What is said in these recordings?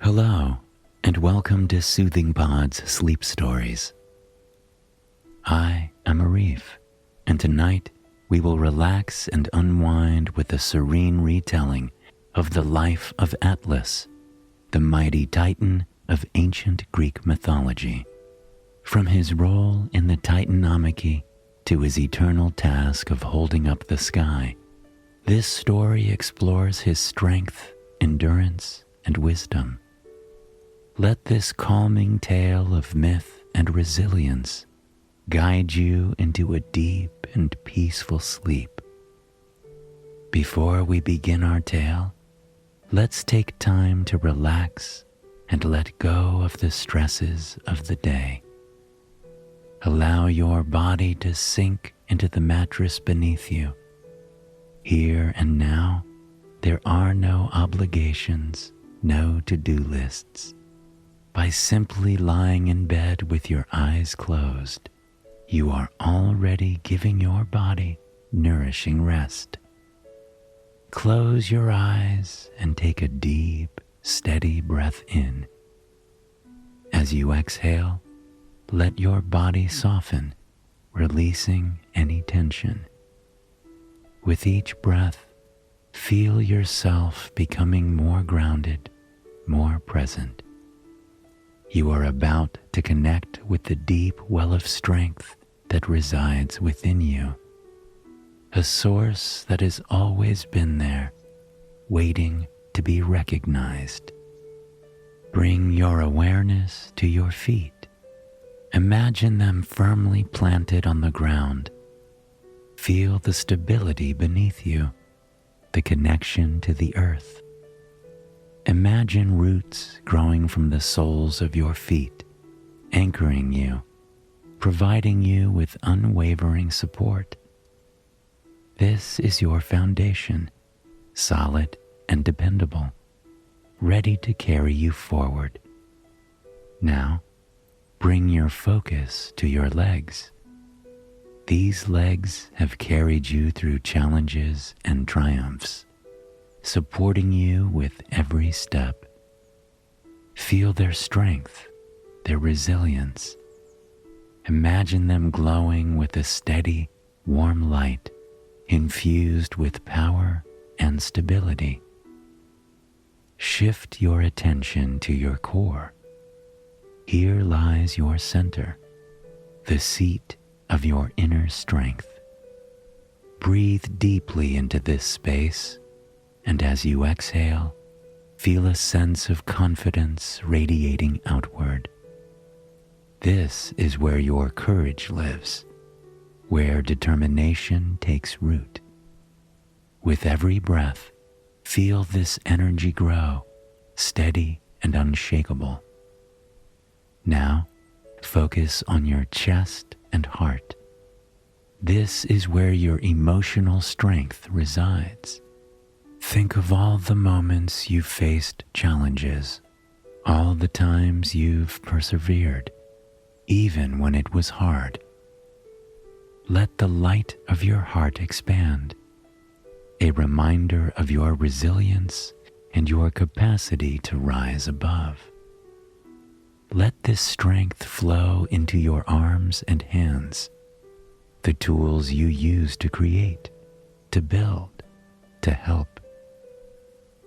Hello, and welcome to Soothing Pod's Sleep Stories. I am Arif, and tonight we will relax and unwind with a serene retelling of the life of Atlas, the mighty titan of ancient Greek mythology. From his role in the Titanomachy to his eternal task of holding up the sky, this story explores his strength, endurance, and wisdom. Let this calming tale of myth and resilience guide you into a deep and peaceful sleep. Before we begin our tale, let's take time to relax and let go of the stresses of the day. Allow your body to sink into the mattress beneath you. Here and now, there are no obligations, no to-do lists. By simply lying in bed with your eyes closed, you are already giving your body nourishing rest. Close your eyes and take a deep, steady breath in. As you exhale, let your body soften, releasing any tension. With each breath, feel yourself becoming more grounded, more present. You are about to connect with the deep well of strength that resides within you, a source that has always been there, waiting to be recognized. Bring your awareness to your feet. Imagine them firmly planted on the ground. Feel the stability beneath you, the connection to the earth. Imagine roots growing from the soles of your feet, anchoring you, providing you with unwavering support. This is your foundation, solid and dependable, ready to carry you forward. Now, bring your focus to your legs. These legs have carried you through challenges and triumphs, supporting you with every step. Feel their strength, their resilience. Imagine them glowing with a steady, warm light, infused with power and stability. Shift your attention to your core. Here lies your center, the seat of your inner strength. Breathe deeply into this space, and as you exhale, feel a sense of confidence radiating outward. This is where your courage lives, where determination takes root. With every breath, feel this energy grow, steady and unshakable. Now, focus on your chest and heart. This is where your emotional strength resides. Think of all the moments you've faced challenges, all the times you've persevered, even when it was hard. Let the light of your heart expand, a reminder of your resilience and your capacity to rise above. Let this strength flow into your arms and hands, the tools you use to create, to build, to help.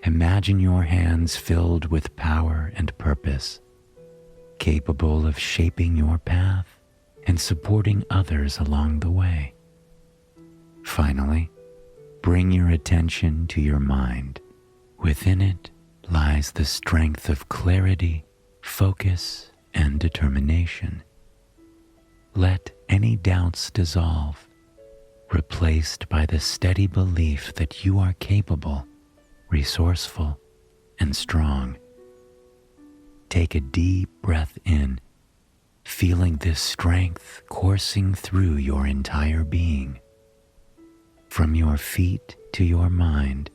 Imagine your hands filled with power and purpose, capable of shaping your path and supporting others along the way. Finally, bring your attention to your mind. Within it lies the strength of clarity, focus, and determination. Let any doubts dissolve, replaced by the steady belief that you are capable, resourceful, and strong. Take a deep breath in, feeling this strength coursing through your entire being. From your feet to your mind,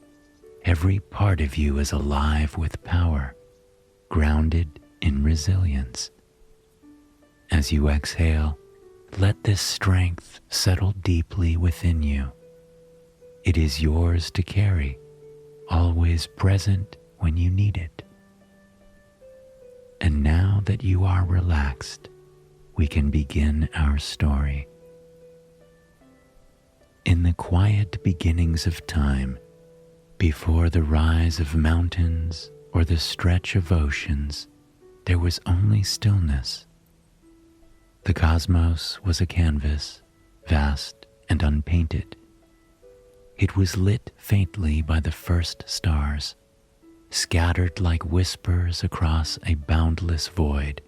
every part of you is alive with power, grounded in resilience. As you exhale, let this strength settle deeply within you. It is yours to carry, always present when you need it. And now that you are relaxed, we can begin our story. In the quiet beginnings of time, before the rise of mountains or the stretch of oceans, there was only stillness. The cosmos was a canvas, vast and unpainted. It was lit faintly by the first stars, scattered like whispers across a boundless void.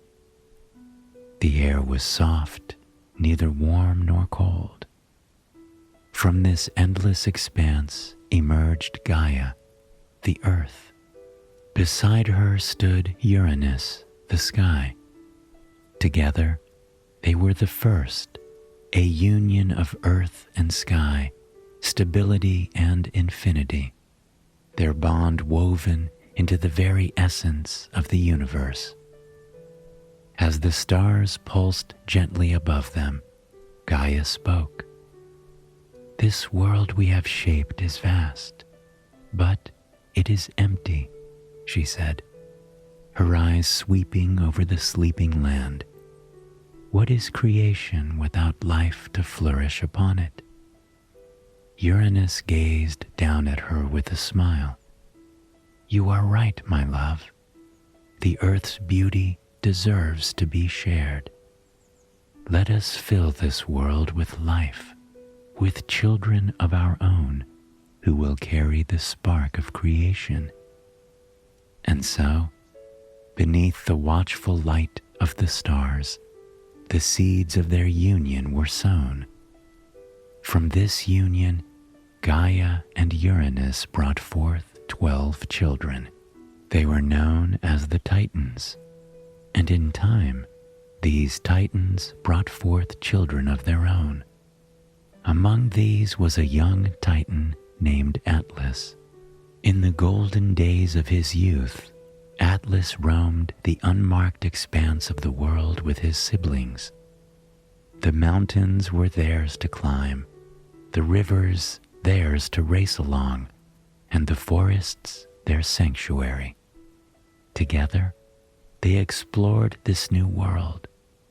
The air was soft, neither warm nor cold. From this endless expanse emerged Gaia, the earth. Beside her stood Uranus, the sky. Together, they were the first, a union of earth and sky, stability and infinity, their bond woven into the very essence of the universe. As the stars pulsed gently above them, Gaia spoke. This world we have shaped is vast, but it is empty, she said, her eyes sweeping over the sleeping land. What is creation without life to flourish upon it? Uranus gazed down at her with a smile. You are right, my love. The earth's beauty deserves to be shared. Let us fill this world with life, with children of our own who will carry the spark of creation. And so, beneath the watchful light of the stars, the seeds of their union were sown. From this union, Gaia and Uranus brought forth 12 children. They were known as the Titans, and in time, these Titans brought forth children of their own. Among these was a young Titan named Atlas. In the golden days of his youth, Atlas roamed the unmarked expanse of the world with his siblings. The mountains were theirs to climb, the rivers theirs to race along, and the forests their sanctuary. Together, they explored this new world,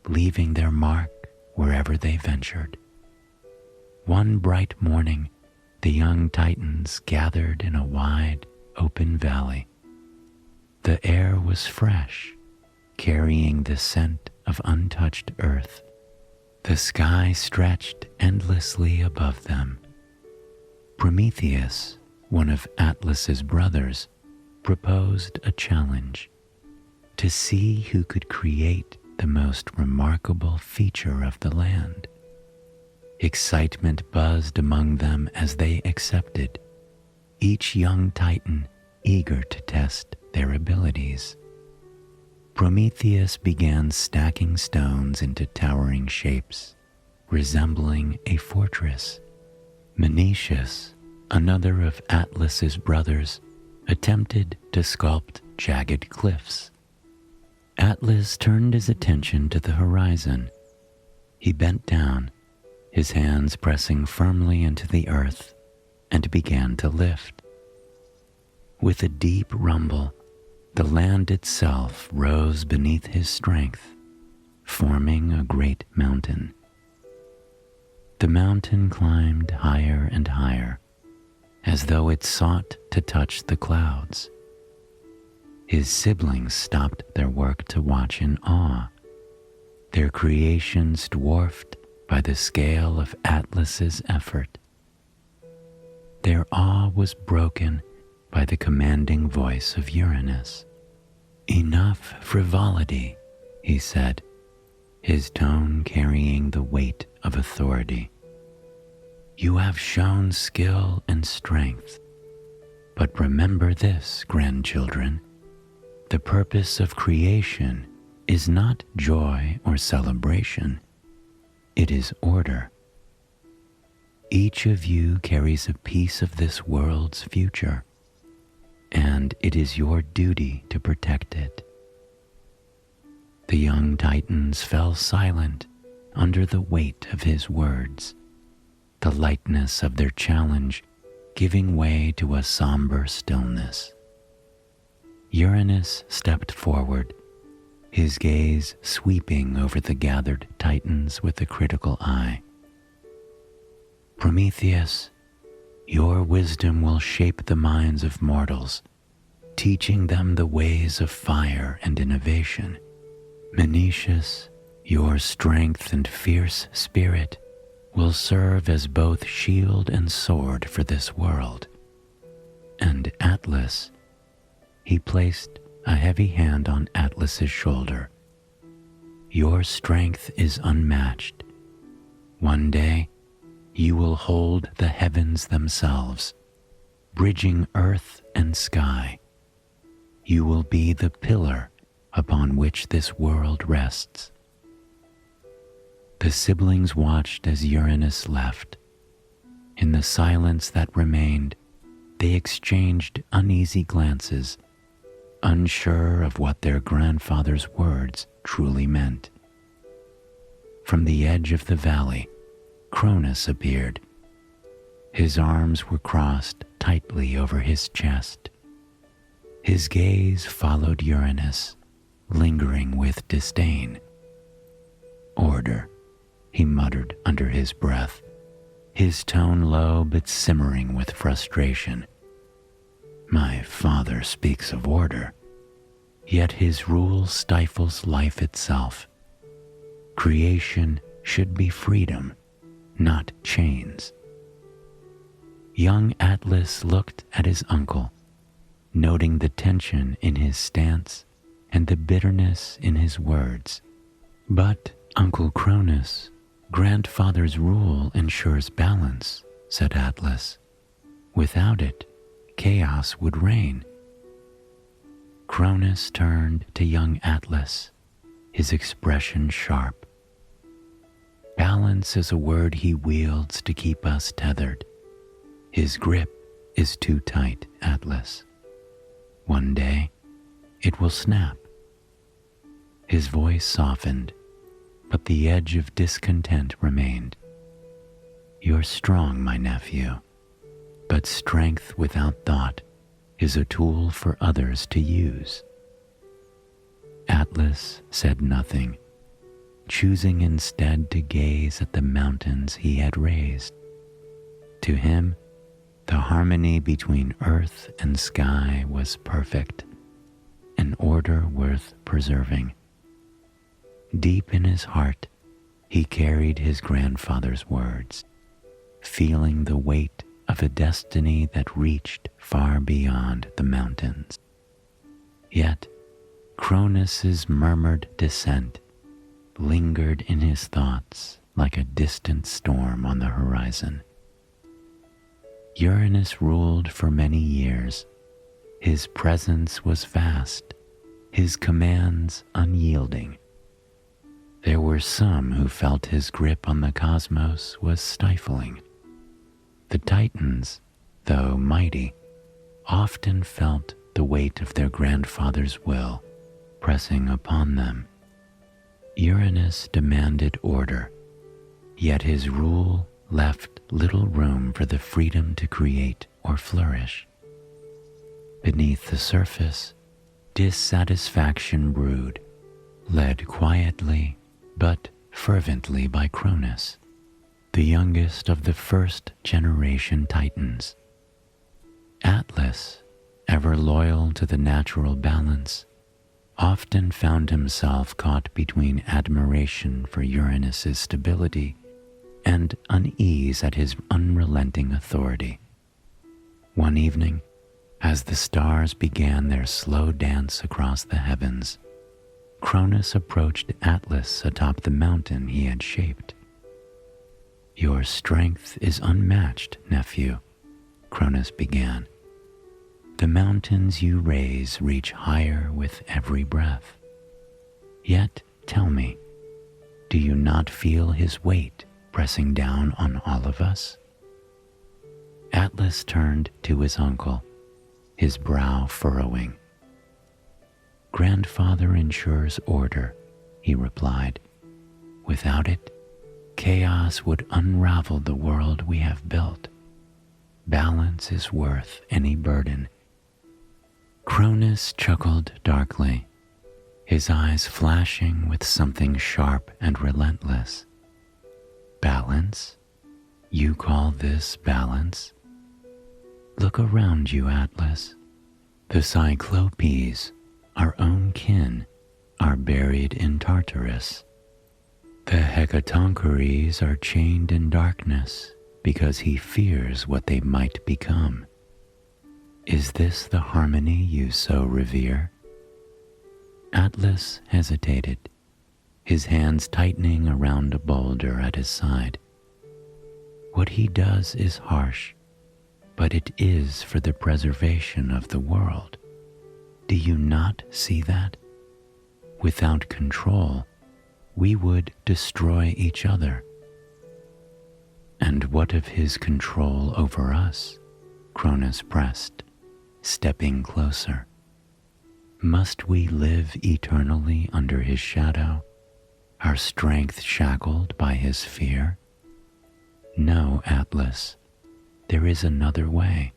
leaving their mark wherever they ventured. One bright morning, the young Titans gathered in a wide, open valley. The air was fresh, carrying the scent of untouched earth. The sky stretched endlessly above them. Prometheus, one of Atlas's brothers, proposed a challenge: to see who could create the most remarkable feature of the land. Excitement buzzed among them as they accepted, each young Titan eager to test their abilities. Prometheus began stacking stones into towering shapes, resembling a fortress. Menecius, another of Atlas's brothers, attempted to sculpt jagged cliffs. Atlas turned his attention to the horizon. He bent down, his hands pressing firmly into the earth, and began to lift. With a deep rumble, the land itself rose beneath his strength, forming a great mountain. The mountain climbed higher and higher, as though it sought to touch the clouds. His siblings stopped their work to watch in awe, their creations dwarfed by the scale of Atlas's effort. Their awe was broken by the commanding voice of Uranus. "Enough frivolity," he said, his tone carrying the weight of authority. "You have shown skill and strength, but remember this, grandchildren. The purpose of creation is not joy or celebration. It is order. Each of you carries a piece of this world's future, and it is your duty to protect it." The young Titans fell silent under the weight of his words, the lightness of their challenge giving way to a somber stillness. Uranus stepped forward, his gaze sweeping over the gathered titans with a critical eye. Prometheus, your wisdom will shape the minds of mortals, teaching them the ways of fire and innovation. Menecius, your strength and fierce spirit will serve as both shield and sword for this world. And Atlas, he placed a heavy hand on Atlas's shoulder. Your strength is unmatched. One day, you will hold the heavens themselves, bridging earth and sky. You will be the pillar upon which this world rests. The siblings watched as Uranus left. In the silence that remained, they exchanged uneasy glances, unsure of what their grandfather's words truly meant. From the edge of the valley, Cronus appeared. His arms were crossed tightly over his chest. His gaze followed Uranus, lingering with disdain. "Order," he muttered under his breath, his tone low but simmering with frustration. My father speaks of order, yet his rule stifles life itself. Creation should be freedom, not chains. Young Atlas looked at his uncle, noting the tension in his stance and the bitterness in his words. But, Uncle Cronus, grandfather's rule ensures balance, said Atlas. Without it, chaos would reign. Cronus turned to young Atlas, his expression sharp. Balance is a word he wields to keep us tethered. His grip is too tight, Atlas. One day, it will snap. His voice softened, but the edge of discontent remained. You're strong, my nephew, but strength without thought is a tool for others to use. Atlas said nothing, choosing instead to gaze at the mountains he had raised. To him, the harmony between earth and sky was perfect, an order worth preserving. Deep in his heart, he carried his grandfather's words, feeling the weight of a destiny that reached far beyond the mountains. Yet, Cronus's murmured dissent lingered in his thoughts like a distant storm on the horizon. Uranus ruled for many years. His presence was vast, his commands unyielding. There were some who felt his grip on the cosmos was stifling. The Titans, though mighty, often felt the weight of their grandfather's will pressing upon them. Uranus demanded order, yet his rule left little room for the freedom to create or flourish. Beneath the surface, dissatisfaction brewed, led quietly but fervently by Cronus, the youngest of the first-generation Titans. Atlas, ever loyal to the natural balance, often found himself caught between admiration for Uranus's stability and unease at his unrelenting authority. One evening, as the stars began their slow dance across the heavens, Cronus approached Atlas atop the mountain he had shaped. Your strength is unmatched, nephew, Cronus began. The mountains you raise reach higher with every breath. Yet, tell me, do you not feel his weight pressing down on all of us? Atlas turned to his uncle, his brow furrowing. Grandfather ensures order, he replied. Without it, chaos would unravel the world we have built. Balance is worth any burden. Cronus chuckled darkly. his eyes flashing with something sharp and relentless. Balance? You call this balance? Look around you, Atlas. The Cyclopes, our own kin, are buried in Tartarus. The Hecatoncheires are chained in darkness because he fears what they might become. Is this the harmony you so revere? Atlas hesitated, his hands tightening around a boulder at his side. What he does is harsh, but it is for the preservation of the world. Do you not see that? Without control, we would destroy each other. And what of his control over us? Cronus pressed, stepping closer. Must we live eternally under his shadow, our strength shackled by his fear? No, Atlas, there is another way,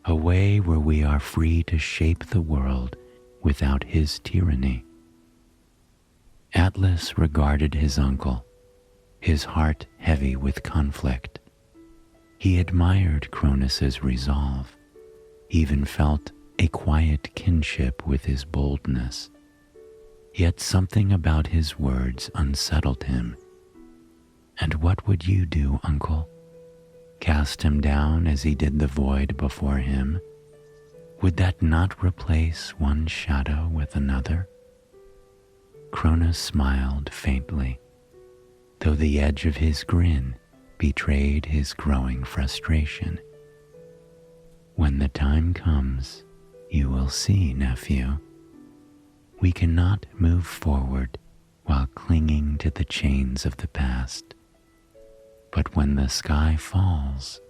a way where we are free to shape the world without his tyranny. Atlas regarded his uncle, his heart heavy with conflict. He admired Cronus's resolve, even felt a quiet kinship with his boldness. Yet something about his words unsettled him. And what would you do, uncle? Cast him down as he did the void before him? Would that not replace one shadow with another? Cronus smiled faintly, though the edge of his grin betrayed his growing frustration. When the time comes, you will see, nephew. We cannot move forward while clinging to the chains of the past. But when the sky falls,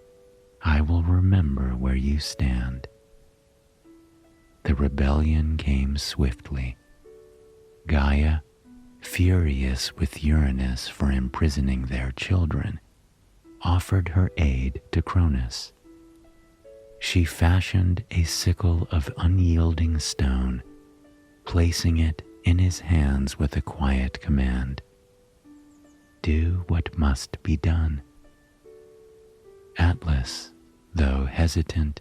I will remember where you stand. The rebellion came swiftly. Gaia, furious with Uranus for imprisoning their children, offered her aid to Cronus. She fashioned a sickle of unyielding stone, placing it in his hands with a quiet command. Do what must be done. Atlas, though hesitant,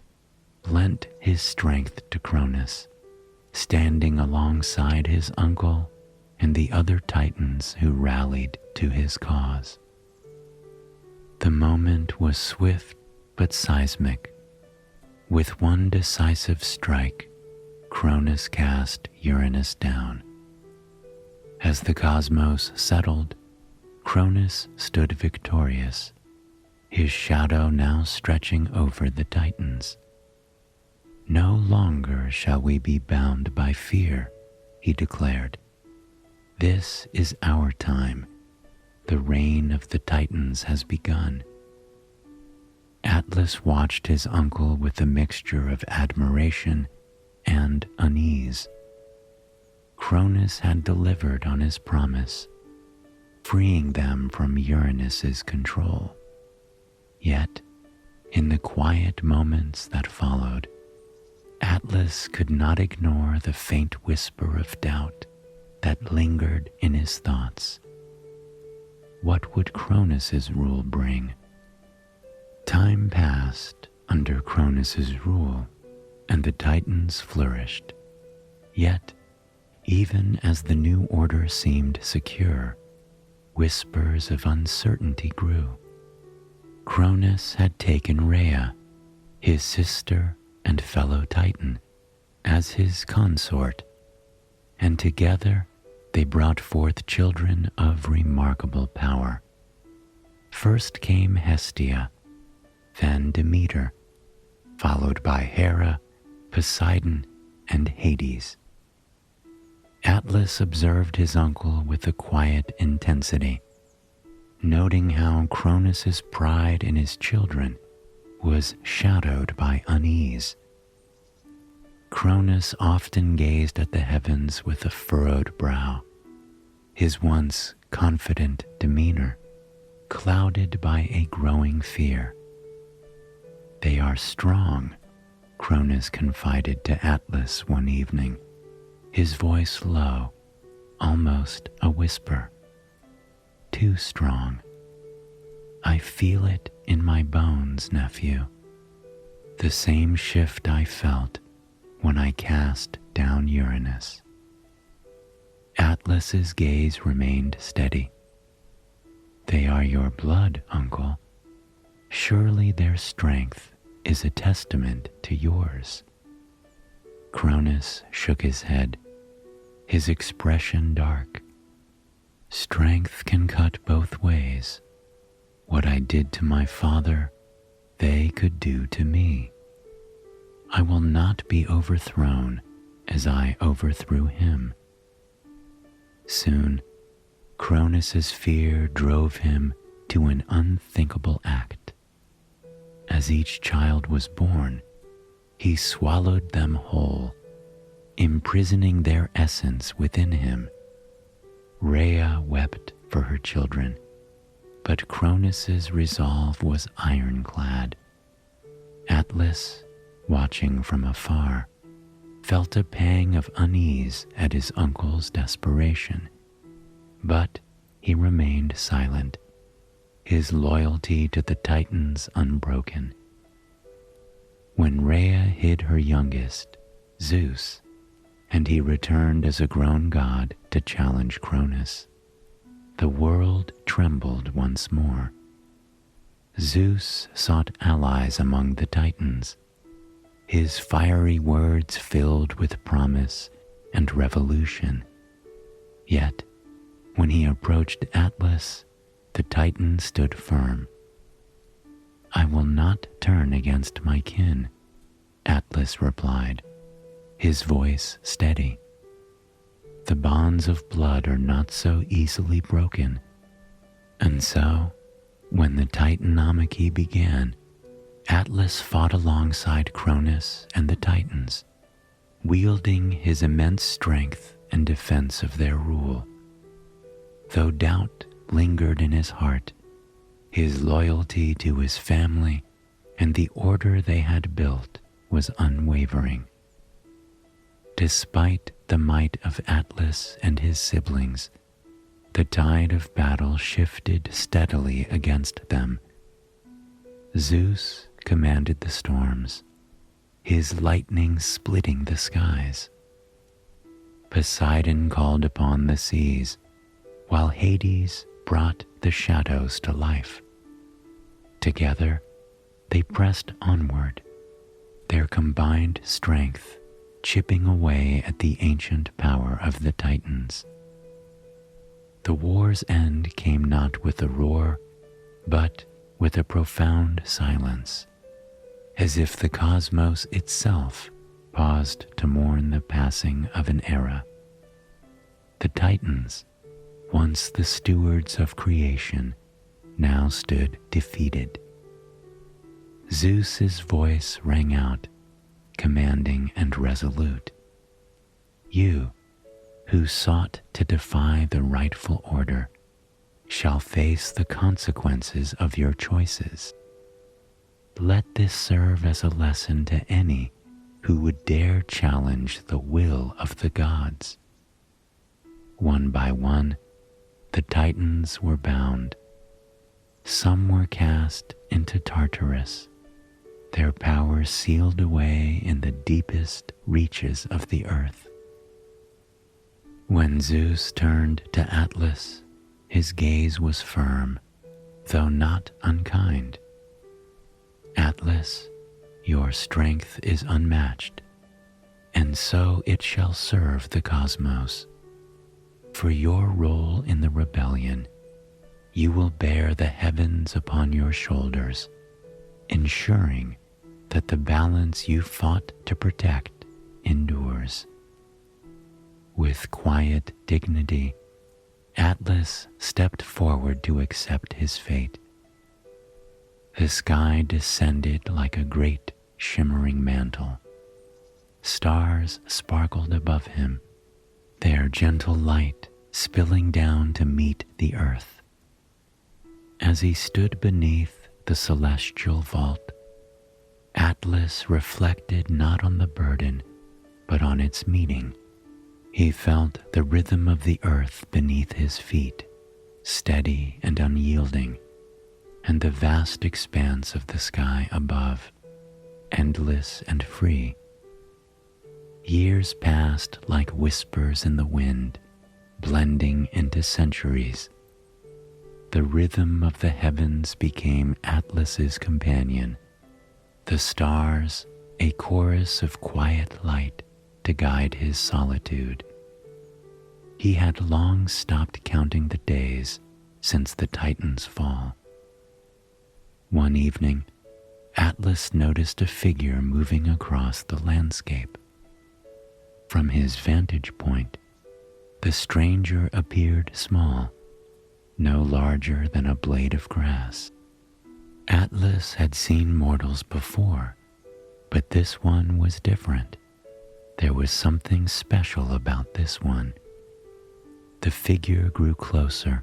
lent his strength to Cronus, standing alongside his uncle and the other Titans who rallied to his cause. The moment was swift but seismic. With one decisive strike, Cronus cast Uranus down. As the cosmos settled, Cronus stood victorious, his shadow now stretching over the Titans. No longer shall we be bound by fear, he declared. This is our time. The reign of the Titans has begun. Atlas watched his uncle with a mixture of admiration and unease. Cronus had delivered on his promise, freeing them from Uranus's control. Yet, in the quiet moments that followed, Atlas could not ignore the faint whisper of doubt that lingered in his thoughts. What would Cronus's rule bring? Time passed under Cronus's rule, and the Titans flourished. Yet, even as the new order seemed secure, whispers of uncertainty grew. Cronus had taken Rhea, his sister and fellow Titan, as his consort, and together they brought forth children of remarkable power. First came Hestia, then Demeter, followed by Hera, Poseidon, and Hades. Atlas observed his uncle with a quiet intensity, noting how Cronus's pride in his children was shadowed by unease. Cronus often gazed at the heavens with a furrowed brow, his once confident demeanor clouded by a growing fear. They are strong, Cronus confided to Atlas one evening, his voice low, almost a whisper. Too strong. I feel it in my bones, nephew. The same shift I felt when I cast down Uranus. Atlas's gaze remained steady. They are your blood, uncle. Surely their strength is a testament to yours. Cronus shook his head, his expression dark. Strength can cut both ways. What I did to my father, they could do to me. I will not be overthrown as I overthrew him. Soon, Cronus's fear drove him to an unthinkable act. As each child was born, he swallowed them whole, imprisoning their essence within him. Rhea wept for her children, but Cronus's resolve was ironclad. Atlas, watching from afar, felt a pang of unease at his uncle's desperation, but he remained silent, his loyalty to the Titans unbroken. When Rhea hid her youngest, Zeus, and he returned as a grown god to challenge Cronus, the world trembled once more. Zeus sought allies among the Titans, his fiery words filled with promise and revolution. Yet, when he approached Atlas, the Titan stood firm. I will not turn against my kin, Atlas replied, his voice steady. The bonds of blood are not so easily broken. And so, when the Titanomachy began, Atlas fought alongside Cronus and the Titans, wielding his immense strength in defense of their rule. Though doubt lingered in his heart, his loyalty to his family and the order they had built was unwavering. Despite the might of Atlas and his siblings, the tide of battle shifted steadily against them. Zeus commanded the storms, his lightning splitting the skies. Poseidon called upon the seas, while Hades brought the shadows to life. Together, they pressed onward, their combined strength chipping away at the ancient power of the Titans. The war's end came not with a roar, but with a profound silence, as if the cosmos itself paused to mourn the passing of an era. The Titans, once the stewards of creation, now stood defeated. Zeus's voice rang out, commanding and resolute. You, who sought to defy the rightful order, shall face the consequences of your choices. Let this serve as a lesson to any who would dare challenge the will of the gods. One by one, the Titans were bound. Some were cast into Tartarus, their power sealed away in the deepest reaches of the earth. When Zeus turned to Atlas, his gaze was firm, though not unkind. Atlas, your strength is unmatched, and so it shall serve the cosmos. For your role in the rebellion, you will bear the heavens upon your shoulders, ensuring that the balance you fought to protect endures. With quiet dignity, Atlas stepped forward to accept his fate. The sky descended like a great shimmering mantle. Stars sparkled above him, their gentle light spilling down to meet the earth. As he stood beneath the celestial vault, Atlas reflected not on the burden, but on its meaning. He felt the rhythm of the earth beneath his feet, steady and unyielding, and the vast expanse of the sky above, endless and free. Years passed like whispers in the wind, blending into centuries. The rhythm of the heavens became Atlas's companion, the stars a chorus of quiet light to guide his solitude. He had long stopped counting the days since the Titan's fall. One evening, Atlas noticed a figure moving across the landscape. From his vantage point, the stranger appeared small, no larger than a blade of grass. Atlas had seen mortals before, but this one was different. There was something special about this one. The figure grew closer,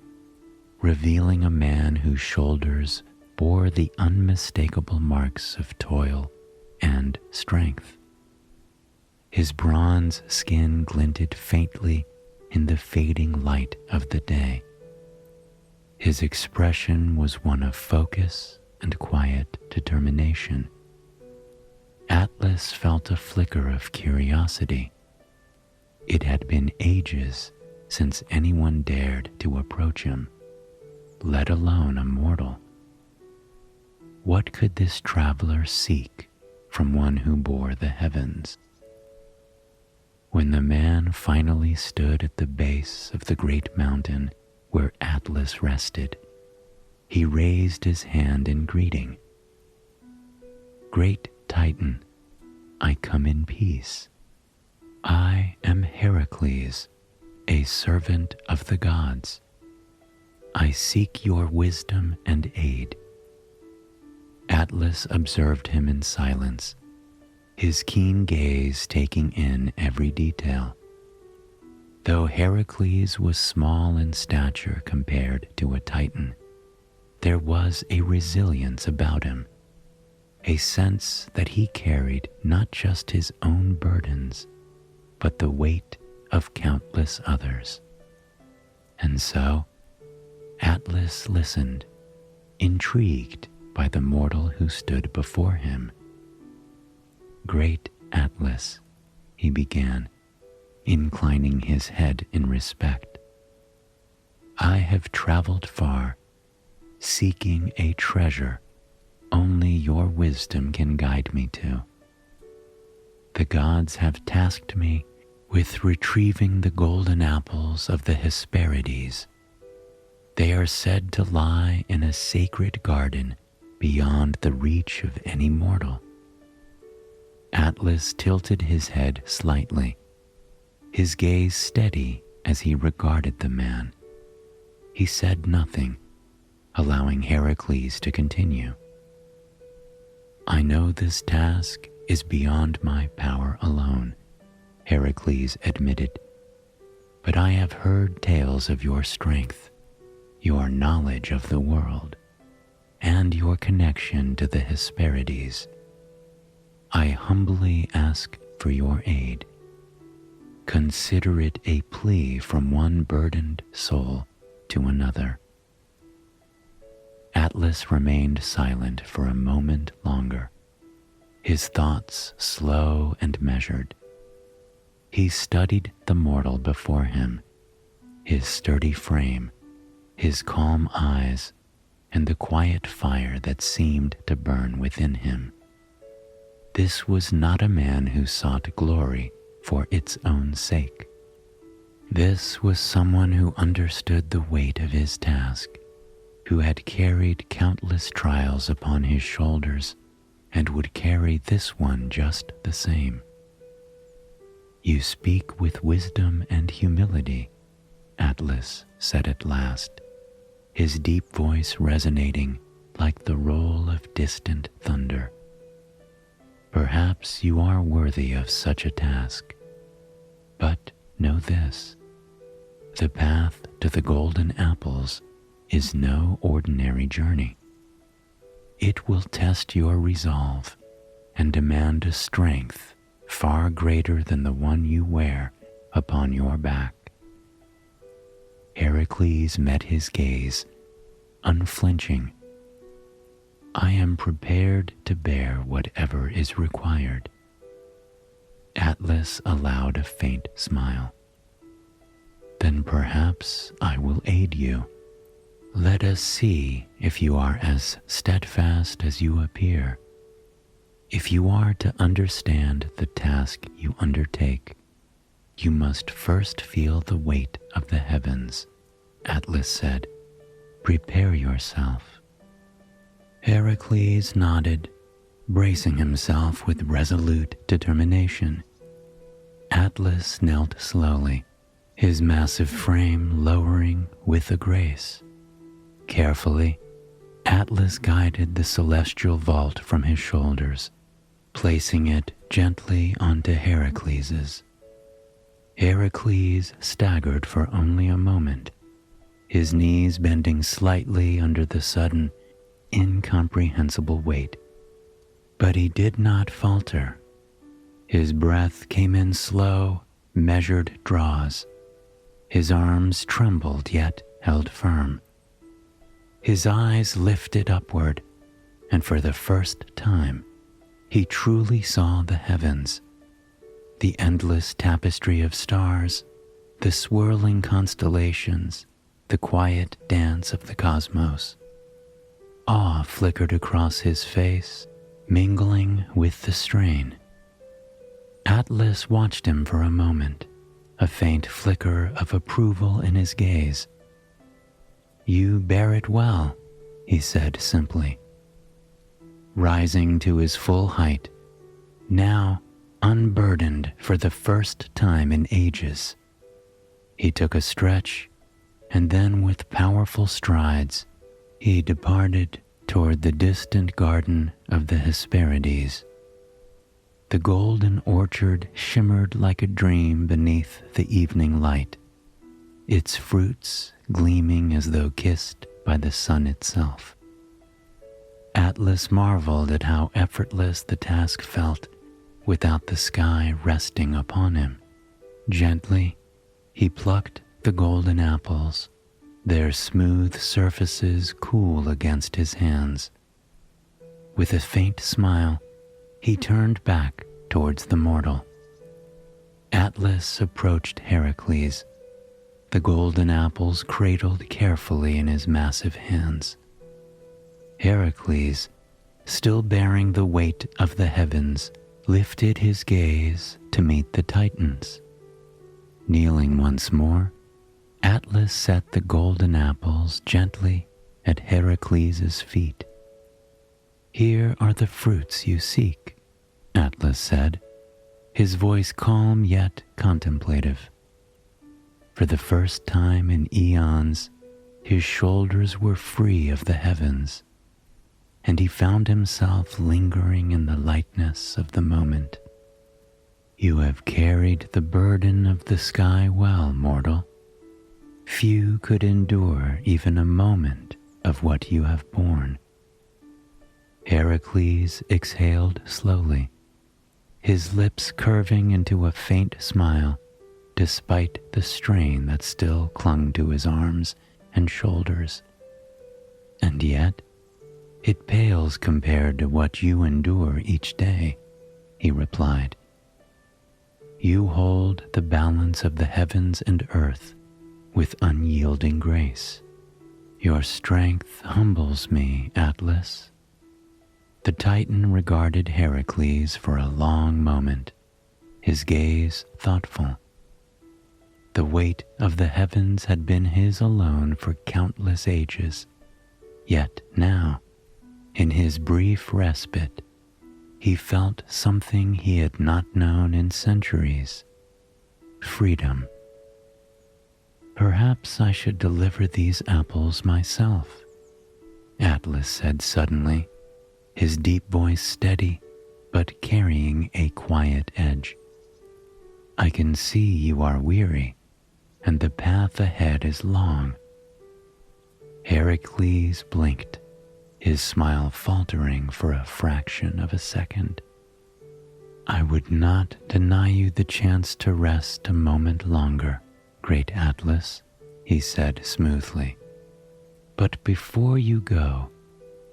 revealing a man whose shoulders bore the unmistakable marks of toil and strength. His bronze skin glinted faintly in the fading light of the day. His expression was one of focus and quiet determination. Atlas felt a flicker of curiosity. It had been ages since anyone dared to approach him, let alone a mortal. What could this traveler seek from one who bore the heavens? When the man finally stood at the base of the great mountain where Atlas rested, he raised his hand in greeting. "Great Titan, I come in peace. I am Heracles, a servant of the gods. I seek your wisdom and aid." Atlas observed him in silence, his keen gaze taking in every detail. Though Heracles was small in stature compared to a Titan, there was a resilience about him, a sense that he carried not just his own burdens, but the weight of countless others. And so, Atlas listened, intrigued by the mortal who stood before him. "Great Atlas," he began, inclining his head in respect, "I have traveled far, seeking a treasure only your wisdom can guide me to. The gods have tasked me with retrieving the golden apples of the Hesperides. They are said to lie in a sacred garden beyond the reach of any mortal." Atlas tilted his head slightly, his gaze steady as he regarded the man. He said nothing, allowing Heracles to continue. "I know this task is beyond my power alone," Heracles admitted, "but I have heard tales of your strength, your knowledge of the world, and your connection to the Hesperides. I humbly ask for your aid. Consider it a plea from one burdened soul to another." Atlas remained silent for a moment longer, his thoughts slow and measured. He studied the mortal before him, his sturdy frame, his calm eyes, and the quiet fire that seemed to burn within him. This was not a man who sought glory for its own sake. This was someone who understood the weight of his task, who had carried countless trials upon his shoulders and would carry this one just the same. "You speak with wisdom and humility," Atlas said at last, his deep voice resonating like the roll of distant thunder. "Perhaps you are worthy of such a task. But know this, the path to the golden apples is no ordinary journey. It will test your resolve and demand a strength far greater than the one you wear upon your back. Heracles met his gaze, unflinching. I am prepared to bear whatever is required. Atlas allowed a faint smile. Then perhaps I will aid you. Let us see if you are as steadfast as you appear. If you are to understand the task you undertake, you must first feel the weight of the heavens, Atlas said. Prepare yourself. Heracles nodded, bracing himself with resolute determination. Atlas knelt slowly, his massive frame lowering with a grace. Carefully, Atlas guided the celestial vault from his shoulders, placing it gently onto Heracles's. Heracles staggered for only a moment, his knees bending slightly under the sudden, incomprehensible weight. But he did not falter. His breath came in slow, measured draws. His arms trembled yet held firm. His eyes lifted upward, and for the first time, he truly saw the heavens, the endless tapestry of stars, the swirling constellations, the quiet dance of the cosmos. Awe flickered across his face, mingling with the strain. Atlas watched him for a moment, a faint flicker of approval in his gaze. You bear it well, he said simply. Rising to his full height, now unburdened for the first time in ages, he took a stretch, and then with powerful strides, he departed toward the distant garden of the Hesperides. The golden orchard shimmered like a dream beneath the evening light, its fruits gleaming as though kissed by the sun itself. Atlas marveled at how effortless the task felt without the sky resting upon him. Gently, he plucked the golden apples, their smooth surfaces cool against his hands. With a faint smile, he turned back towards the mortal. Atlas approached Heracles, the golden apples cradled carefully in his massive hands. Heracles, still bearing the weight of the heavens, lifted his gaze to meet the Titans. Kneeling once more, Atlas set the golden apples gently at Heracles' feet. Here are the fruits you seek, Atlas said, his voice calm yet contemplative. For the first time in eons, his shoulders were free of the heavens, and he found himself lingering in the lightness of the moment. You have carried the burden of the sky well, mortal. Few could endure even a moment of what you have borne. Heracles exhaled slowly, his lips curving into a faint smile despite the strain that still clung to his arms and shoulders. And yet, it pales compared to what you endure each day, he replied. You hold the balance of the heavens and earth with unyielding grace. Your strength humbles me, Atlas. The Titan regarded Heracles for a long moment, his gaze thoughtful. The weight of the heavens had been his alone for countless ages, yet now, in his brief respite, he felt something he had not known in centuries: freedom. Perhaps I should deliver these apples myself, Atlas said suddenly, his deep voice steady but carrying a quiet edge. I can see you are weary, and the path ahead is long. Heracles blinked, his smile faltering for a fraction of a second. I would not deny you the chance to rest a moment longer, great Atlas, he said smoothly. But before you go,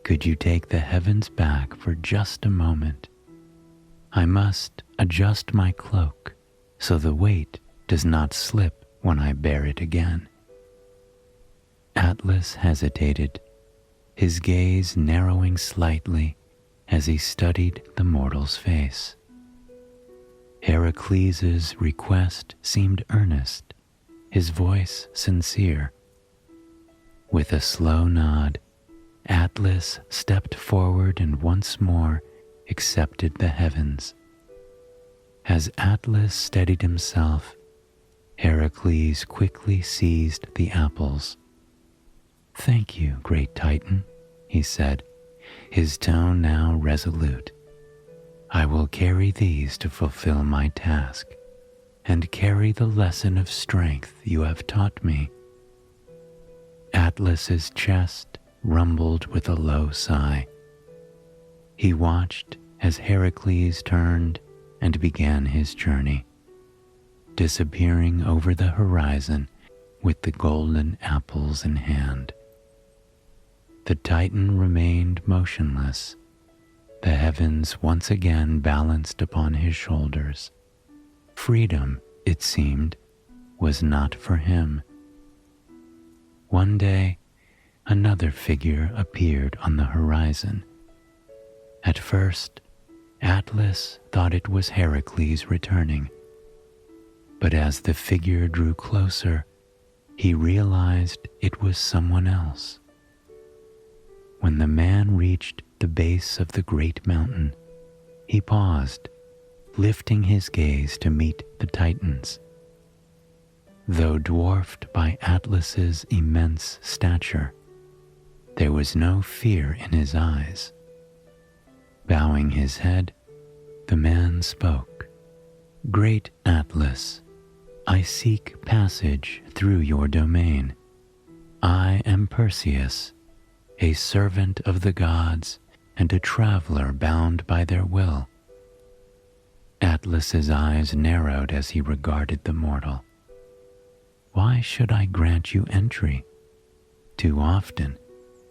could you take the heavens back for just a moment? I must adjust my cloak so the weight does not slip when I bear it again. Atlas hesitated, his gaze narrowing slightly as he studied the mortal's face. Heracles' request seemed earnest, his voice sincere. With a slow nod, Atlas stepped forward and once more accepted the heavens. As Atlas steadied himself, Heracles quickly seized the apples. "Thank you, great Titan," he said, his tone now resolute. "I will carry these to fulfill my task, and carry the lesson of strength you have taught me." Atlas's chest rumbled with a low sigh. He watched as Heracles turned and began his journey, disappearing over the horizon with the golden apples in hand. The Titan remained motionless, the heavens once again balanced upon his shoulders. Freedom, it seemed, was not for him. One day, another figure appeared on the horizon. At first, Atlas thought it was Heracles returning, but as the figure drew closer, he realized it was someone else. When the man reached the base of the great mountain, he paused, lifting his gaze to meet the Titans. Though dwarfed by Atlas's immense stature, there was no fear in his eyes. Bowing his head, the man spoke. "Great Atlas, I seek passage through your domain. I am Perseus, a servant of the gods and a traveler bound by their will." Atlas's eyes narrowed as he regarded the mortal. "Why should I grant you entry? Too often,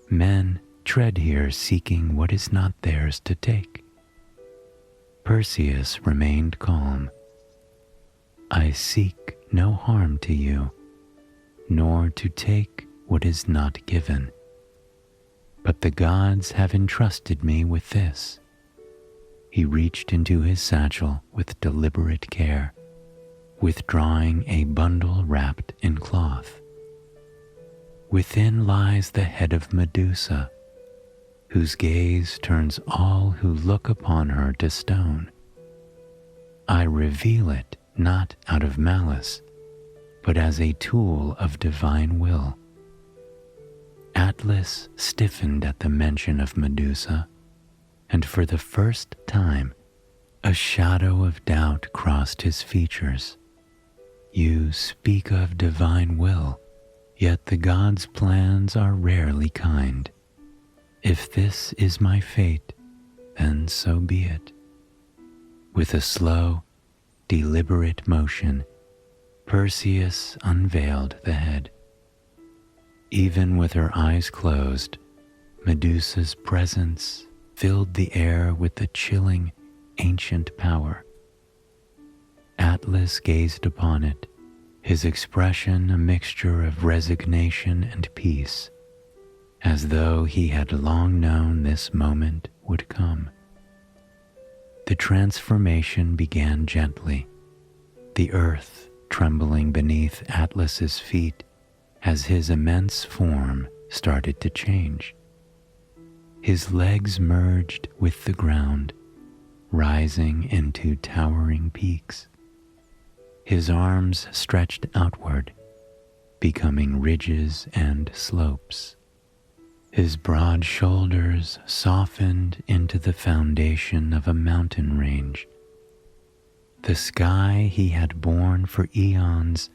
men tread here seeking what is not theirs to take." Perseus remained calm. "I seek no harm to you, nor to take what is not given. But the gods have entrusted me with this." He reached into his satchel with deliberate care, withdrawing a bundle wrapped in cloth. Within lies the head of Medusa, whose gaze turns all who look upon her to stone. I reveal it not out of malice, but as a tool of divine will. Atlas stiffened at the mention of Medusa, and for the first time, a shadow of doubt crossed his features. "You speak of divine will, yet the gods' plans are rarely kind. If this is my fate, then so be it." With a slow, deliberate motion, Perseus unveiled the head. Even with her eyes closed, Medusa's presence filled the air with a chilling, ancient power. Atlas gazed upon it, his expression a mixture of resignation and peace, as though he had long known this moment would come. The transformation began gently, the earth trembling beneath Atlas's feet as his immense form started to change. His legs merged with the ground, rising into towering peaks. His arms stretched outward, becoming ridges and slopes. His broad shoulders softened into the foundation of a mountain range. The sky he had borne for eons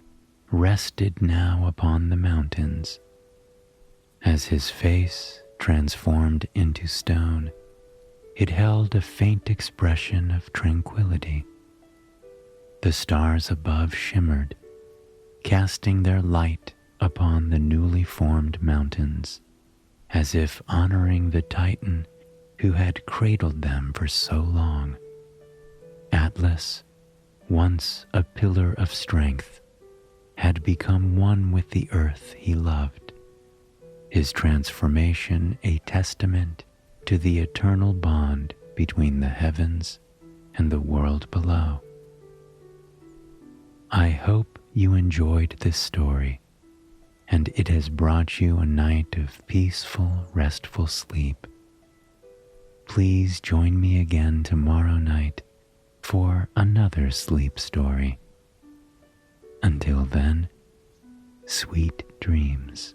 rested now upon the mountains. As his face transformed into stone, It held a faint expression of tranquility. The stars above shimmered, casting their light upon the newly formed mountains, as if honoring the Titan who had cradled them for so long. Atlas, once a pillar of strength, had become one with the earth he loved, his transformation a testament to the eternal bond between the heavens and the world below. I hope you enjoyed this story, and it has brought you a night of peaceful, restful sleep. Please join me again tomorrow night for another sleep story. Until then, sweet dreams.